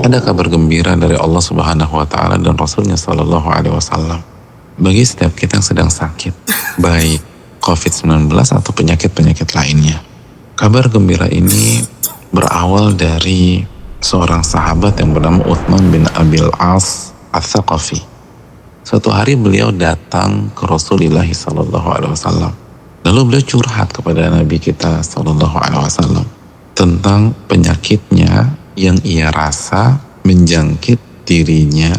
Ada kabar gembira dari Allah Subhanahu wa Ta'ala dan Rasulnya Sallallahu Alaihi Wasallam bagi setiap kita yang sedang sakit, baik COVID-19 atau penyakit-penyakit lainnya. Kabar gembira ini berawal dari seorang sahabat yang bernama Uthman bin Abil As Ats-Tsaqafi. Suatu hari beliau datang ke Rasulullah Sallallahu Alaihi Wasallam. Lalu beliau curhat kepada Nabi kita Sallallahu Alaihi Wasallam tentang penyakitnya yang ia rasa menjangkit dirinya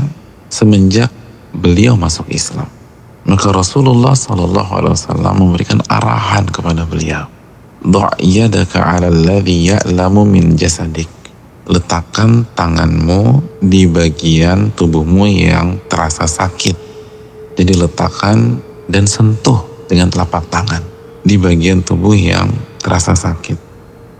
semenjak beliau masuk Islam. Maka Rasulullah Sallallahu Alaihi Wasallam memberikan arahan kepada beliau, "Dha' yadaka 'ala alladhi ya'lamu min jasadik." Letakkan tanganmu di bagian tubuhmu yang terasa sakit. Jadi letakkan dan sentuh dengan telapak tangan di bagian tubuh yang terasa sakit.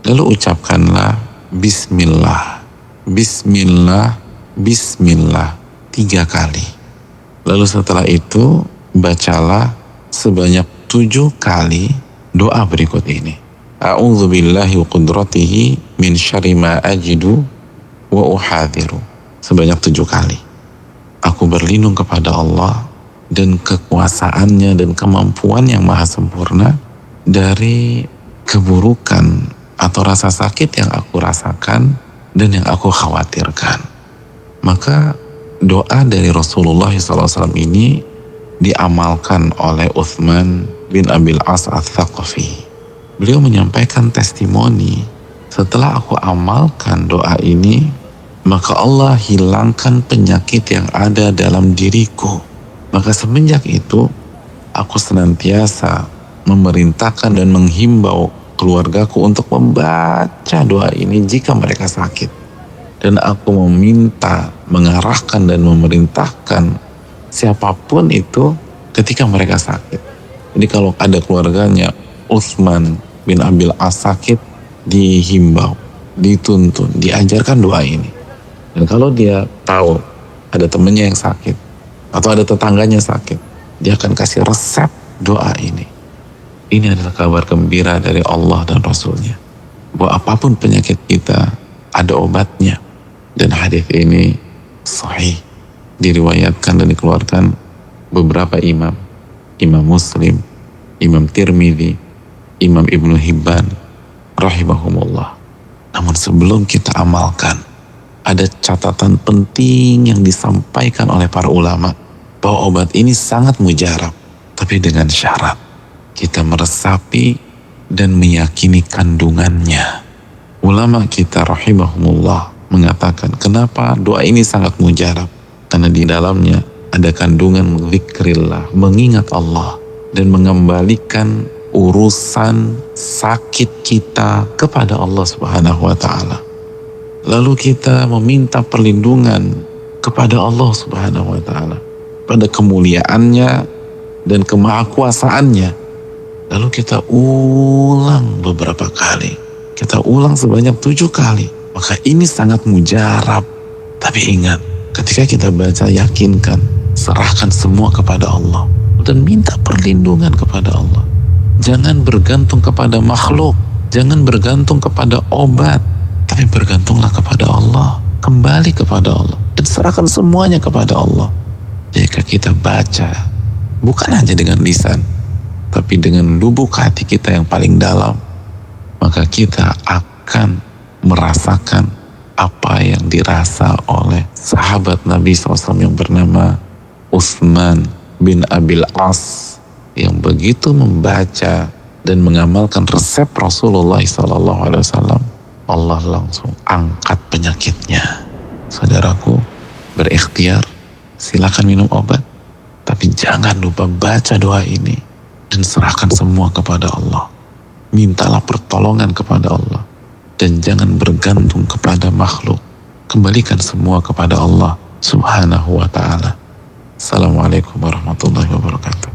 Lalu ucapkanlah Bismillah, Bismillah, Bismillah 3 kali. Lalu setelah itu bacalah sebanyak 7 kali doa berikut ini. A'udzu billahi wa qudratihi min syarri ma ajidu wa uhadhiru. Sebanyak 7 kali. Aku berlindung kepada Allah dan kekuasaannya dan kemampuan yang maha sempurna dari keburukan atau rasa sakit yang aku rasakan dan yang aku khawatirkan. Maka doa dari Rasulullah SAW ini diamalkan oleh Uthman bin Abil As Ats-Tsaqafi. Beliau menyampaikan testimoni, setelah aku amalkan doa ini, maka Allah hilangkan penyakit yang ada dalam diriku. Maka semenjak itu, aku senantiasa memerintahkan dan menghimbau keluargaku untuk membaca doa ini jika mereka sakit. Dan aku meminta, mengarahkan dan memerintahkan siapapun itu ketika mereka sakit. Jadi kalau ada keluarganya Uthman bin Abil As sakit, dihimbau, dituntun, diajarkan doa ini. Dan kalau dia tahu ada temannya yang sakit atau ada tetangganya sakit, dia akan kasih resep doa ini. Ini adalah kabar gembira dari Allah dan Rasulnya, bahwa apapun penyakit kita ada obatnya. Dan hadis ini sahih, diriwayatkan dan dikeluarkan beberapa imam, Imam Muslim, Imam Tirmidzi, Imam Ibnu Hibban rahimahumullah. Namun sebelum kita amalkan, ada catatan penting yang disampaikan oleh para ulama, bahwa obat ini sangat mujarab, tapi dengan syarat kita meresapi dan meyakini kandungannya. Ulama kita rahimahumullah mengatakan, kenapa doa ini sangat mujarab? Karena di dalamnya ada kandungan zikrillah, mengingat Allah dan mengembalikan urusan sakit kita kepada Allah Subhanahu wa Ta'ala. Lalu kita meminta perlindungan kepada Allah Subhanahu wa Ta'ala pada kemuliaannya dan kemahakuasaannya. Lalu kita ulang beberapa kali. Kita ulang sebanyak 7 kali. Maka ini sangat mujarab. Tapi ingat, ketika kita baca, yakinkan, serahkan semua kepada Allah dan minta perlindungan kepada Allah. Jangan bergantung kepada makhluk, jangan bergantung kepada obat, tapi bergantunglah kepada Allah. Kembali kepada Allah dan serahkan semuanya kepada Allah. Jika kita baca, bukan hanya dengan lisan, tapi dengan lubuk hati kita yang paling dalam, maka kita akan merasakan apa yang dirasa oleh sahabat Nabi SAW yang bernama Uthman bin Abil As, yang begitu membaca dan mengamalkan resep Rasulullah SAW, Allah langsung angkat penyakitnya. Saudaraku, berikhtiar, silakan minum obat, tapi jangan lupa baca doa ini dan serahkan semua kepada Allah. Mintalah pertolongan kepada Allah dan jangan bergantung kepada makhluk. Kembalikan semua kepada Allah Subhanahu wa Ta'ala. Assalamualaikum warahmatullahi wabarakatuh.